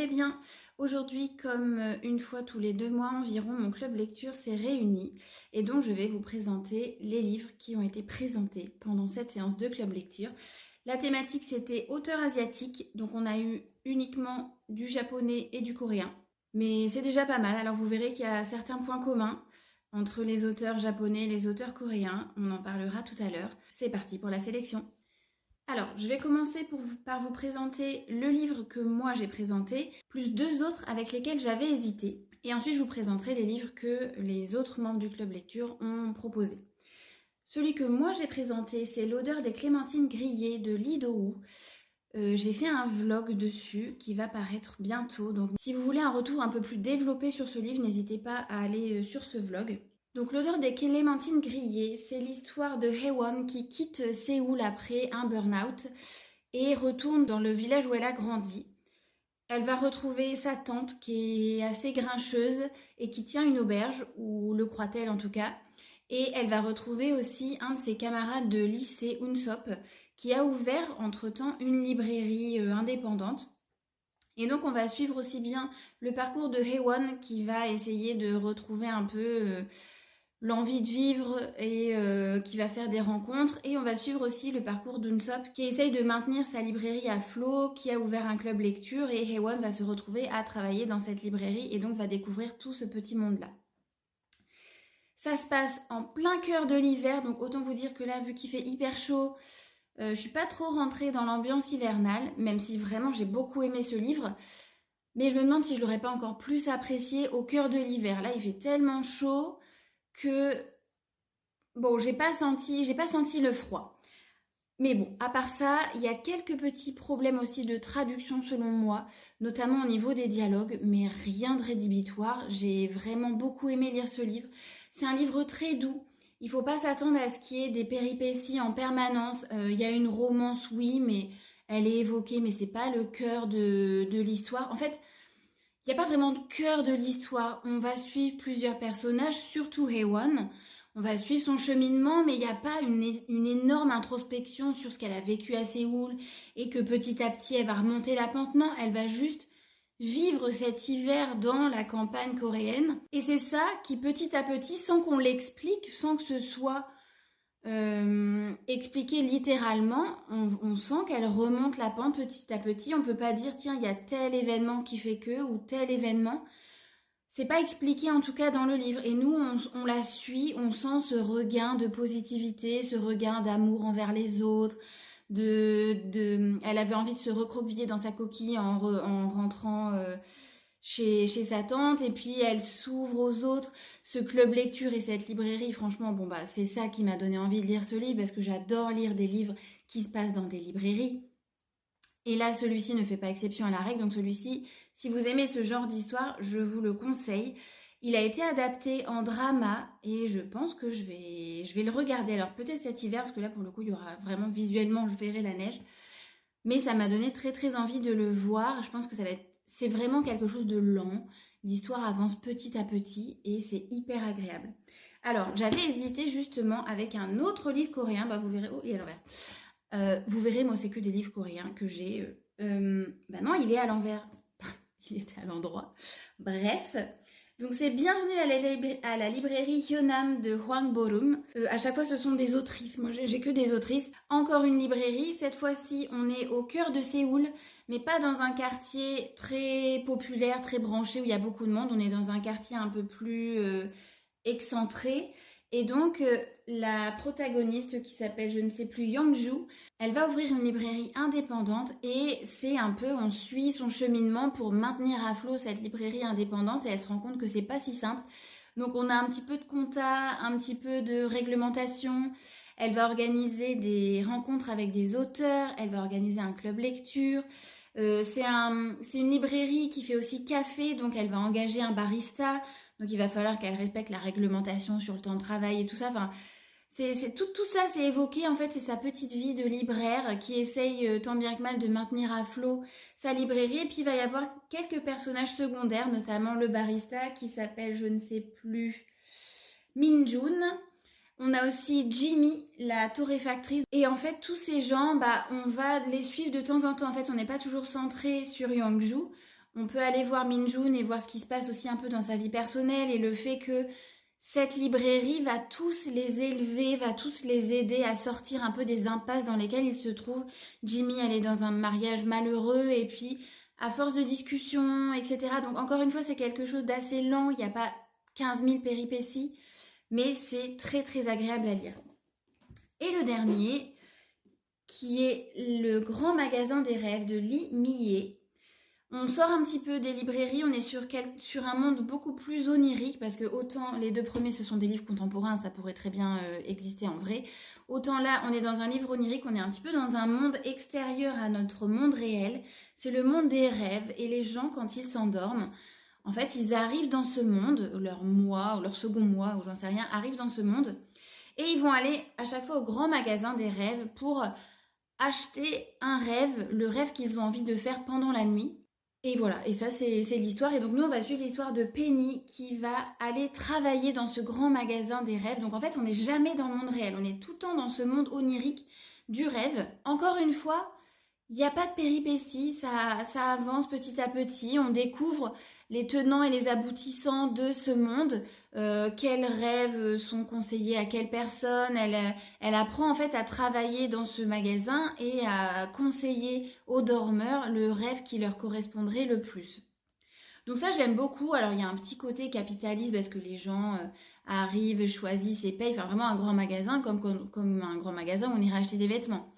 très bien. Aujourd'hui, comme une fois tous les 2 mois environ, mon club lecture s'est réuni et donc je vais vous présenter les livres qui ont été présentés pendant cette séance de club lecture. La thématique c'était auteur asiatique, donc on a eu uniquement du japonais et du coréen. Mais c'est déjà pas mal, alors vous verrez qu'il y a certains points communs entre les auteurs japonais et les auteurs coréens. On en parlera tout à l'heure. C'est parti pour la sélection. Alors, je vais commencer par vous présenter le livre que moi j'ai présenté, plus 2 autres avec lesquels j'avais hésité. Et ensuite, je vous présenterai les livres que les autres membres du club lecture ont proposés. Celui que moi j'ai présenté, c'est L'odeur des clémentines grillées de Lee Do-woo. J'ai fait un vlog dessus qui va paraître bientôt. Donc, si vous voulez un retour un peu plus développé sur ce livre, n'hésitez pas à aller sur ce vlog. Donc l'odeur des clémentines grillées, c'est l'histoire de Haewon qui quitte Séoul après un burn-out et retourne dans le village où elle a grandi. Elle va retrouver sa tante qui est assez grincheuse et qui tient une auberge, ou le croit-elle en tout cas. Et elle va retrouver aussi un de ses camarades de lycée, Unsop, qui a ouvert entre-temps une librairie indépendante. Et donc on va suivre aussi bien le parcours de Haewon qui va essayer de retrouver un peu l'envie de vivre et qui va faire des rencontres. Et on va suivre aussi le parcours d'Unsop qui essaye de maintenir sa librairie à flot, qui a ouvert un club lecture, et Haewon va se retrouver à travailler dans cette librairie et donc va découvrir tout ce petit monde-là. Ça se passe en plein cœur de l'hiver, donc autant vous dire que là, vu qu'il fait hyper chaud, je suis pas trop rentrée dans l'ambiance hivernale, même si vraiment j'ai beaucoup aimé ce livre. Mais je me demande si je l'aurais pas encore plus apprécié au cœur de l'hiver. Là, il fait tellement chaud que bon, j'ai pas senti le froid. Mais bon, à part ça, il y a quelques petits problèmes aussi de traduction selon moi, notamment au niveau des dialogues, mais rien de rédhibitoire. J'ai vraiment beaucoup aimé lire ce livre. C'est un livre très doux. Il faut pas s'attendre à ce qu'il y ait des péripéties en permanence. Il y a une romance, oui, mais elle est évoquée, mais c'est pas le cœur de l'histoire. En fait, il n'y a pas vraiment de cœur de l'histoire. On va suivre plusieurs personnages, surtout Haewon. On va suivre son cheminement, mais il n'y a pas une énorme introspection sur ce qu'elle a vécu à Séoul et que petit à petit elle va remonter la pente. Non, elle va juste vivre cet hiver dans la campagne coréenne. Et c'est ça qui petit à petit, sans qu'on l'explique, sans que ce soit expliqué littéralement, on sent qu'elle remonte la pente petit à petit. On peut pas dire tiens, il y a tel événement qui fait que, ou tel événement. C'est pas expliqué en tout cas dans le livre. Et nous, on la suit, on sent ce regain de positivité, ce regain d'amour envers les autres. Elle avait envie de se recroqueviller dans sa coquille en rentrant chez sa tante, et puis elle s'ouvre aux autres. Ce club lecture et cette librairie, franchement, bon bah c'est ça qui m'a donné envie de lire ce livre, parce que j'adore lire des livres qui se passent dans des librairies. Et là, celui-ci ne fait pas exception à la règle, donc celui-ci, si vous aimez ce genre d'histoire, je vous le conseille. Il a été adapté en drama et je pense que je vais le regarder. Alors peut-être cet hiver, parce que là pour le coup, il y aura vraiment visuellement, je verrai la neige. Mais ça m'a donné très très envie de le voir. Je pense que c'est vraiment quelque chose de lent. L'histoire avance petit à petit et c'est hyper agréable. Alors, j'avais hésité justement avec un autre livre coréen. Bah, vous verrez. Oh, il est à l'envers. Vous verrez, moi, c'est que des livres coréens que j'ai. Bah non, il est à l'envers. Il était à l'endroit. Bref. Donc c'est Bienvenue à la librairie Hyunam de Hwang Borum. À chaque fois ce sont des autrices, moi j'ai que des autrices. Encore une librairie, cette fois-ci on est au cœur de Séoul, mais pas dans un quartier très populaire, très branché où il y a beaucoup de monde. On est dans un quartier un peu plus excentré. Et donc, la protagoniste qui s'appelle, je ne sais plus, Youngju, elle va ouvrir une librairie indépendante et c'est un peu, on suit son cheminement pour maintenir à flot cette librairie indépendante, et elle se rend compte que c'est pas si simple. Donc, on a un petit peu de compta, un petit peu de réglementation. Elle va organiser des rencontres avec des auteurs, elle va organiser un club lecture. C'est une librairie qui fait aussi café, donc elle va engager un barista. Donc il va falloir qu'elle respecte la réglementation sur le temps de travail et tout ça. Enfin, tout ça, c'est évoqué. En fait, c'est sa petite vie de libraire qui essaye tant bien que mal de maintenir à flot sa librairie. Et puis il va y avoir quelques personnages secondaires, notamment le barista qui s'appelle, je ne sais plus, Min-jun. On a aussi Jimmy, la torréfactrice. Et en fait, tous ces gens, bah, on va les suivre de temps en temps. En fait, on n'est pas toujours centré sur Youngju. On peut aller voir Minjun et voir ce qui se passe aussi un peu dans sa vie personnelle et le fait que cette librairie va tous les élever, va tous les aider à sortir un peu des impasses dans lesquelles ils se trouvent. Jimmy, elle est dans un mariage malheureux et puis à force de discussions, etc. Donc encore une fois, c'est quelque chose d'assez lent, il n'y a pas 15 000 péripéties, mais c'est très très agréable à lire. Et le dernier, qui est Le Grand Magasin des Rêves de Lee Millet. On sort un petit peu des librairies, on est sur un monde beaucoup plus onirique, parce que autant les 2 premiers ce sont des livres contemporains, ça pourrait très bien exister en vrai, autant là on est dans un livre onirique, on est un petit peu dans un monde extérieur à notre monde réel, c'est le monde des rêves, et les gens quand ils s'endorment, en fait ils arrivent dans ce monde, leur moi ou leur second moi ou j'en sais rien, arrivent dans ce monde, et ils vont aller à chaque fois au grand magasin des rêves pour acheter un rêve, le rêve qu'ils ont envie de faire pendant la nuit. Et voilà, et ça c'est l'histoire. Et donc nous on va suivre l'histoire de Penny qui va aller travailler dans ce grand magasin des rêves. Donc en fait on n'est jamais dans le monde réel, on est tout le temps dans ce monde onirique du rêve. Encore une fois, il n'y a pas de péripéties, ça avance petit à petit, on découvre les tenants et les aboutissants de ce monde, quels rêves sont conseillés à quelle personne, elle apprend en fait à travailler dans ce magasin et à conseiller aux dormeurs le rêve qui leur correspondrait le plus. Donc ça j'aime beaucoup, alors il y a un petit côté capitaliste parce que les gens arrivent, choisissent et payent, enfin vraiment un grand magasin comme un grand magasin où on irait acheter des vêtements.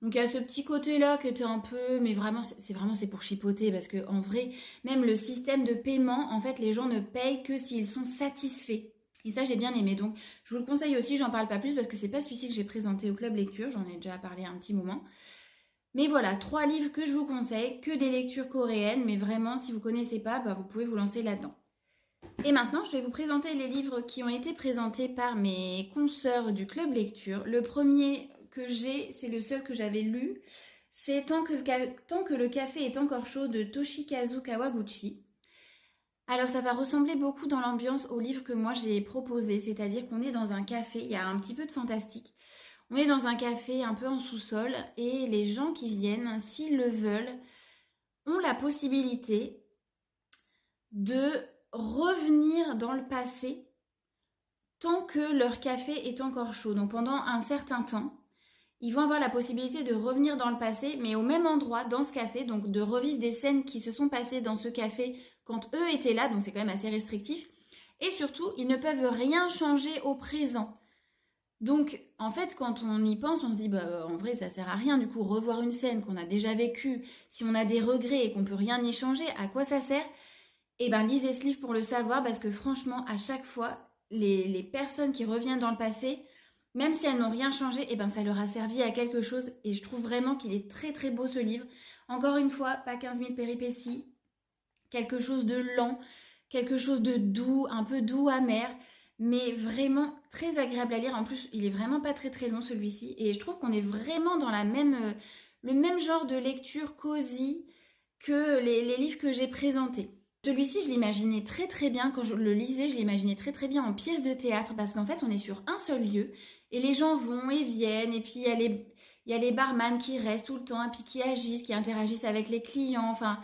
Donc il y a ce petit côté-là qui était un peu, mais vraiment c'est pour chipoter parce que en vrai, même le système de paiement, en fait, les gens ne payent que s'ils sont satisfaits. Et ça j'ai bien aimé. Donc je vous le conseille aussi, j'en parle pas plus parce que c'est pas celui-ci que j'ai présenté au club lecture, j'en ai déjà parlé un petit moment. Mais voilà, 3 livres que je vous conseille, que des lectures coréennes, mais vraiment si vous connaissez pas, vous pouvez vous lancer là-dedans. Et maintenant, je vais vous présenter les livres qui ont été présentés par mes consoeurs du club lecture. Le premier que j'ai, c'est le seul que j'avais lu, c'est Tant que le café est encore chaud de Toshikazu Kawaguchi. Alors ça va ressembler beaucoup dans l'ambiance au livre que moi j'ai proposé, c'est-à-dire qu'on est dans un café, il y a un petit peu de fantastique. On est dans un café un peu en sous-sol et les gens qui viennent, s'ils le veulent, ont la possibilité de revenir dans le passé tant que leur café est encore chaud. Donc pendant un certain temps, ils vont avoir la possibilité de revenir dans le passé, mais au même endroit, dans ce café, donc de revivre des scènes qui se sont passées dans ce café quand eux étaient là, donc c'est quand même assez restrictif. Et surtout, ils ne peuvent rien changer au présent. Donc, en fait, quand on y pense, on se dit, en vrai, ça sert à rien, du coup, revoir une scène qu'on a déjà vécue, si on a des regrets et qu'on peut rien y changer, à quoi ça sert? Eh bien, lisez ce livre pour le savoir, parce que franchement, à chaque fois, les personnes qui reviennent dans le passé, même si elles n'ont rien changé, ça leur a servi à quelque chose. Et je trouve vraiment qu'il est très très beau ce livre. Encore une fois, pas 15 000 péripéties, quelque chose de lent, quelque chose de doux, un peu doux, amer, mais vraiment très agréable à lire. En plus, il est vraiment pas très très long celui-ci. Et je trouve qu'on est vraiment dans le même genre de lecture cosy que les livres que j'ai présentés. Celui-ci, je l'imaginais très très bien, quand je le lisais, je l'imaginais très très bien en pièce de théâtre, parce qu'en fait, on est sur un seul lieu, et les gens vont et viennent, et puis il y a les barman qui restent tout le temps, et puis qui agissent, qui interagissent avec les clients, enfin,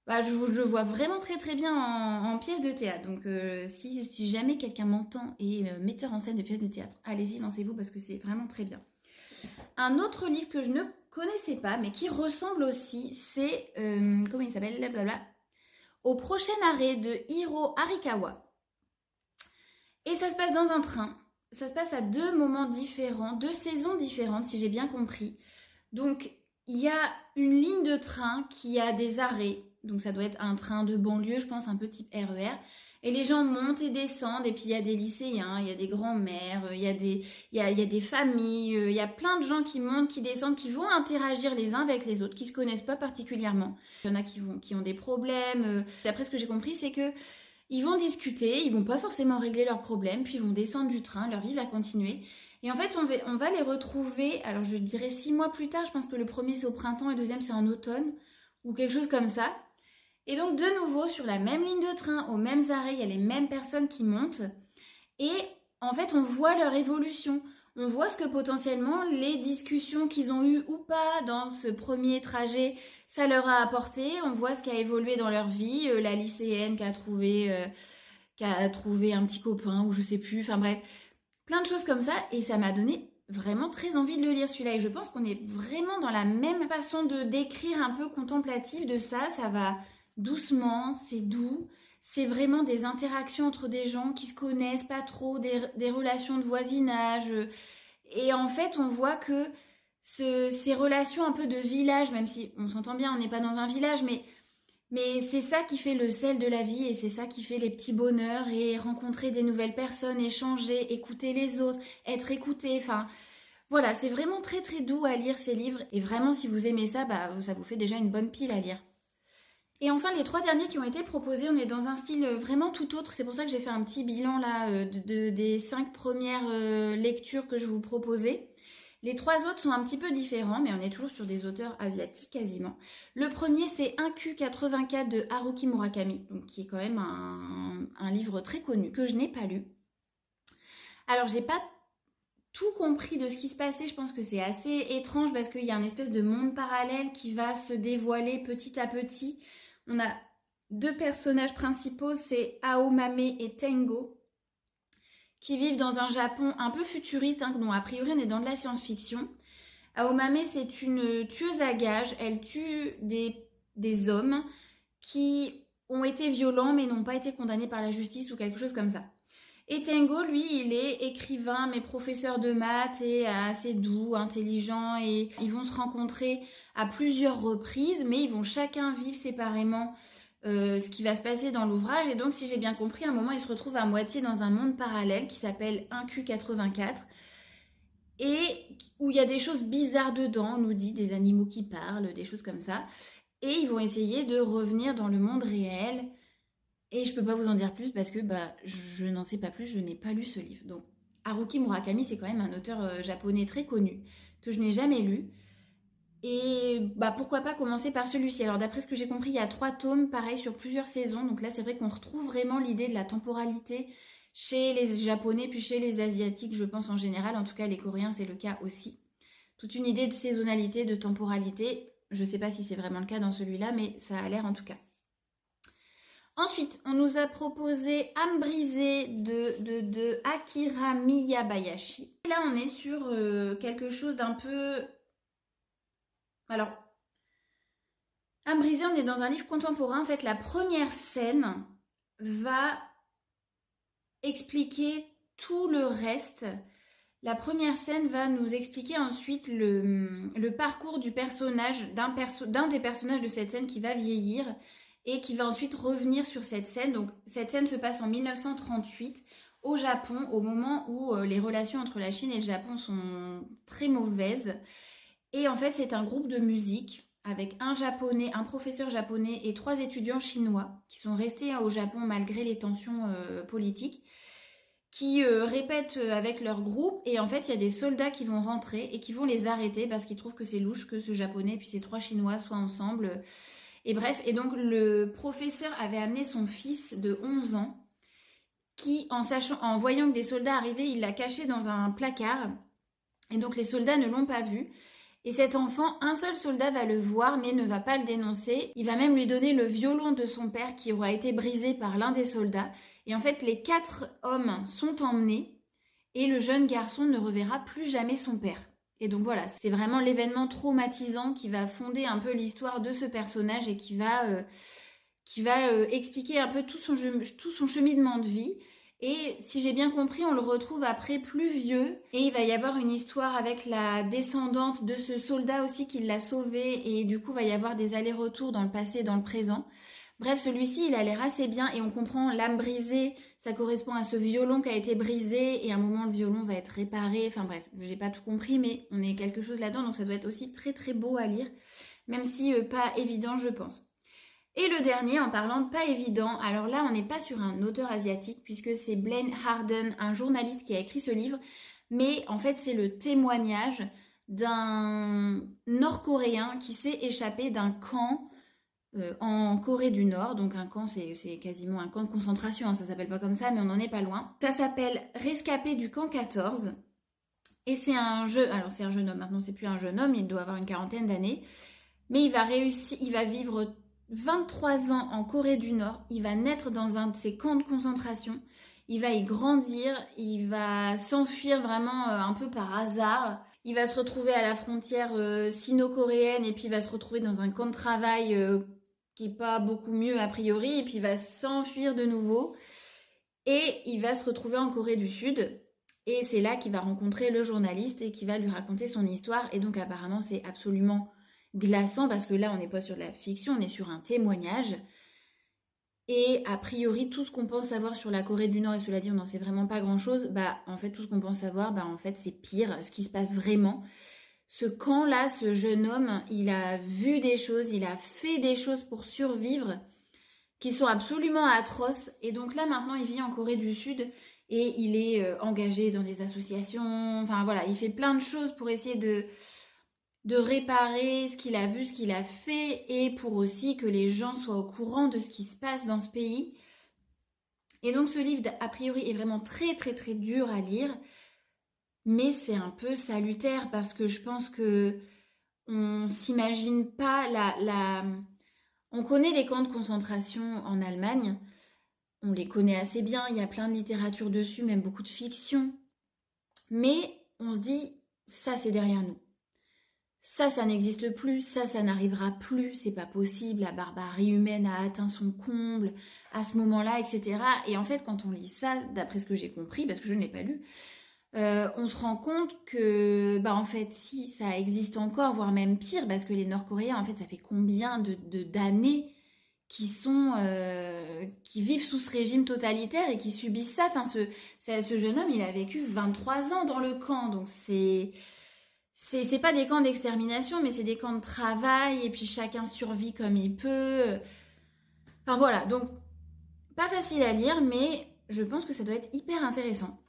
je le vois vraiment très très bien en pièce de théâtre. Donc si jamais quelqu'un m'entend et metteur en scène de pièce de théâtre, allez-y, lancez-vous, parce que c'est vraiment très bien. Un autre livre que je ne connaissais pas, mais qui ressemble aussi, c'est, comment il s'appelle, blablabla, Au prochain arrêt de Hiro Arikawa. Et ça se passe dans un train. Ça se passe à 2 moments différents, 2 saisons différentes, si j'ai bien compris. Donc, il y a une ligne de train qui a des arrêts. Donc, ça doit être un train de banlieue, je pense, un peu type RER. Et les gens montent et descendent. Et puis, il y a des lycéens, il y a des grands-mères, il y a des familles. Il y a plein de gens qui montent, qui descendent, qui vont interagir les uns avec les autres, qui ne se connaissent pas particulièrement. Il y en a qui ont des problèmes. D'après ce que j'ai compris, c'est que ils vont discuter, ils vont pas forcément régler leurs problèmes, puis ils vont descendre du train, leur vie va continuer. Et en fait, on va les retrouver, alors je dirais 6 mois plus tard, je pense que le premier c'est au printemps et le deuxième c'est en automne, ou quelque chose comme ça. Et donc de nouveau, sur la même ligne de train, aux mêmes arrêts, il y a les mêmes personnes qui montent. Et en fait, on voit leur évolution. on voit ce que potentiellement les discussions qu'ils ont eues ou pas dans ce premier trajet, ça leur a apporté. On voit ce qui a évolué dans leur vie, la lycéenne qui a trouvé un petit copain ou je sais plus, enfin bref, plein de choses comme ça. Et ça m'a donné vraiment très envie de le lire celui-là. Et je pense qu'on est vraiment dans la même façon de décrire un peu contemplative de ça. Ça va doucement, c'est doux. C'est vraiment des interactions entre des gens qui se connaissent pas trop, des relations de voisinage. Et en fait, on voit que ces relations un peu de village, même si on s'entend bien, on n'est pas dans un village, mais c'est ça qui fait le sel de la vie et c'est ça qui fait les petits bonheurs et rencontrer des nouvelles personnes, échanger, écouter les autres, être écouté. Enfin, voilà, c'est vraiment très très doux à lire ces livres. Et vraiment, si vous aimez ça, bah, ça vous fait déjà une bonne pile à lire. Et enfin, les 3 derniers qui ont été proposés, on est dans un style vraiment tout autre. C'est pour ça que j'ai fait un petit bilan là des 5 premières lectures que je vous proposais. Les 3 autres sont un petit peu différents, mais on est toujours sur des auteurs asiatiques quasiment. Le premier, c'est 1Q84 de Haruki Murakami, donc qui est quand même un livre très connu que je n'ai pas lu. Alors, j'ai pas tout compris de ce qui se passait. Je pense que c'est assez étrange parce qu'il y a un espèce de monde parallèle qui va se dévoiler petit à petit. On a 2 personnages principaux, c'est Aomame et Tengo, qui vivent dans un Japon un peu futuriste, hein, dont a priori on est dans de la science-fiction. Aomame, c'est une tueuse à gages. Elle tue des hommes qui ont été violents mais n'ont pas été condamnés par la justice ou quelque chose comme ça. Et Tengo, lui, il est écrivain mais professeur de maths et assez doux, intelligent, et ils vont se rencontrer à plusieurs reprises, mais ils vont chacun vivre séparément ce qui va se passer dans l'ouvrage. Et donc, si j'ai bien compris, à un moment, ils se retrouvent à moitié dans un monde parallèle qui s'appelle 1Q84 et où il y a des choses bizarres dedans, on nous dit des animaux qui parlent, des choses comme ça. Et ils vont essayer de revenir dans le monde réel. Et je peux pas vous en dire plus parce que je n'en sais pas plus, je n'ai pas lu ce livre. Donc Haruki Murakami, c'est quand même un auteur japonais très connu que je n'ai jamais lu. Et pourquoi pas commencer par celui-ci. Alors d'après ce que j'ai compris, il y a 3 tomes, pareil, sur plusieurs saisons. Donc là, c'est vrai qu'on retrouve vraiment l'idée de la temporalité chez les Japonais, puis chez les Asiatiques, je pense en général. En tout cas, les Coréens, c'est le cas aussi. Toute une idée de saisonnalité, de temporalité. Je sais pas si c'est vraiment le cas dans celui-là, mais ça a l'air en tout cas. Ensuite, on nous a proposé Âme brisée de Akira Miyabayashi. Et là, on est sur quelque chose d'un peu... Alors, Âme brisée, on est dans un livre contemporain. En fait, la première scène va expliquer tout le reste. La première scène va nous expliquer ensuite le parcours du personnage, d'un des personnages de cette scène qui va vieillir et qui va ensuite revenir sur cette scène. Donc cette scène se passe en 1938 au Japon, au moment où les relations entre la Chine et le Japon sont très mauvaises. Et en fait, c'est un groupe de musique avec un japonais, un professeur japonais et 3 étudiants chinois qui sont restés au Japon malgré les tensions politiques, qui répètent avec leur groupe. Et en fait, il y a des soldats qui vont rentrer et qui vont les arrêter parce qu'ils trouvent que c'est louche que ce japonais puis ces 3 chinois soient ensemble. Et bref, et donc le professeur avait amené son fils de 11 ans qui, en voyant que des soldats arrivaient, il l'a caché dans un placard. Et donc les soldats ne l'ont pas vu. Et cet enfant, un seul soldat va le voir mais ne va pas le dénoncer. Il va même lui donner le violon de son père qui aura été brisé par l'un des soldats. Et en fait, les 4 hommes sont emmenés et le jeune garçon ne reverra plus jamais son père. Et donc voilà, c'est vraiment l'événement traumatisant qui va fonder un peu l'histoire de ce personnage et qui va expliquer un peu tout son cheminement de vie. Et si j'ai bien compris, on le retrouve après plus vieux. Et il va y avoir une histoire avec la descendante de ce soldat aussi qui l'a sauvé. Et du coup, il va y avoir des allers-retours dans le passé et dans le présent. Bref, celui-ci, il a l'air assez bien et on comprend l'âme brisée, ça correspond à ce violon qui a été brisé et à un moment le violon va être réparé. Enfin bref, j'ai pas tout compris mais on est quelque chose là-dedans donc ça doit être aussi très très beau à lire, même si pas évident je pense. Et le dernier, en parlant de pas évident, alors là on n'est pas sur un auteur asiatique puisque c'est Blaine Harden, un journaliste qui a écrit ce livre, mais en fait c'est le témoignage d'un Nord-Coréen qui s'est échappé d'un camp en Corée du Nord. Donc un camp, c'est quasiment un camp de concentration, hein, ça s'appelle pas comme ça, mais on n'en est pas loin. Ça s'appelle Rescapé du camp 14. Et c'est un jeune homme, maintenant c'est plus un jeune homme, il doit avoir une quarantaine d'années, mais il va vivre 23 ans en Corée du Nord, il va naître dans un de ces camps de concentration, il va y grandir, il va s'enfuir vraiment un peu par hasard, il va se retrouver à la frontière sino-coréenne et puis il va se retrouver dans un camp de travail qui est pas beaucoup mieux a priori, et puis il va s'enfuir de nouveau et il va se retrouver en Corée du Sud. Et c'est là qu'il va rencontrer le journaliste et qui va lui raconter son histoire. Et donc apparemment c'est absolument glaçant parce que là on n'est pas sur de la fiction, on est sur un témoignage. Et a priori tout ce qu'on pense savoir sur la Corée du Nord, et cela dit on n'en sait vraiment pas grand chose, bah en fait tout ce qu'on pense savoir, bah en fait c'est pire, ce qui se passe vraiment. Ce camp-là, ce jeune homme, il a vu des choses, il a fait des choses pour survivre qui sont absolument atroces. Et donc là maintenant il vit en Corée du Sud et il est engagé dans des associations, enfin voilà, il fait plein de choses pour essayer de réparer ce qu'il a vu, ce qu'il a fait, et pour aussi que les gens soient au courant de ce qui se passe dans ce pays. Et donc ce livre, a priori, est vraiment très très très dur à lire, mais c'est un peu salutaire parce que je pense que on s'imagine pas On connaît les camps de concentration en Allemagne, on les connaît assez bien, il y a plein de littérature dessus, même beaucoup de fiction. Mais on se dit, ça c'est derrière nous. Ça n'existe plus, ça n'arrivera plus, c'est pas possible, la barbarie humaine a atteint son comble à ce moment-là, etc. Et en fait, quand on lit ça, d'après ce que j'ai compris, parce que je ne l'ai pas lu, on se rend compte que, bah en fait, si, ça existe encore, voire même pire, parce que les Nord-Coréens, en fait, ça fait combien d'années qui vivent sous ce régime totalitaire et qui subissent ça. Enfin, ce jeune homme, il a vécu 23 ans dans le camp, donc c'est pas des camps d'extermination, mais c'est des camps de travail, et puis chacun survit comme il peut. Enfin voilà, donc pas facile à lire, mais je pense que ça doit être hyper intéressant.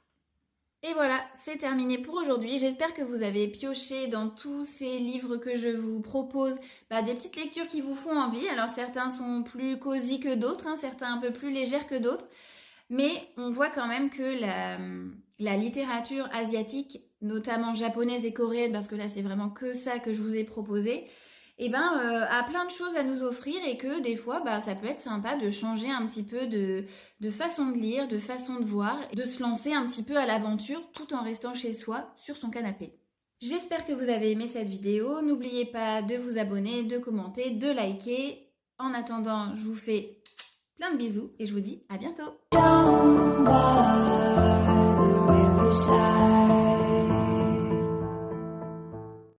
Et voilà, c'est terminé pour aujourd'hui. J'espère que vous avez pioché dans tous ces livres que je vous propose des petites lectures qui vous font envie. Alors certains sont plus cosy que d'autres, hein, certains un peu plus légères que d'autres. Mais on voit quand même que la littérature asiatique, notamment japonaise et coréenne, parce que là c'est vraiment que ça que je vous ai proposé, a plein de choses à nous offrir, et que des fois ça peut être sympa de changer un petit peu de façon de lire, de façon de voir, et de se lancer un petit peu à l'aventure tout en restant chez soi sur son canapé. J'espère que vous avez aimé cette vidéo. N'oubliez pas de vous abonner, de commenter, de liker. En attendant, je vous fais plein de bisous et je vous dis à bientôt. Down by the riverside.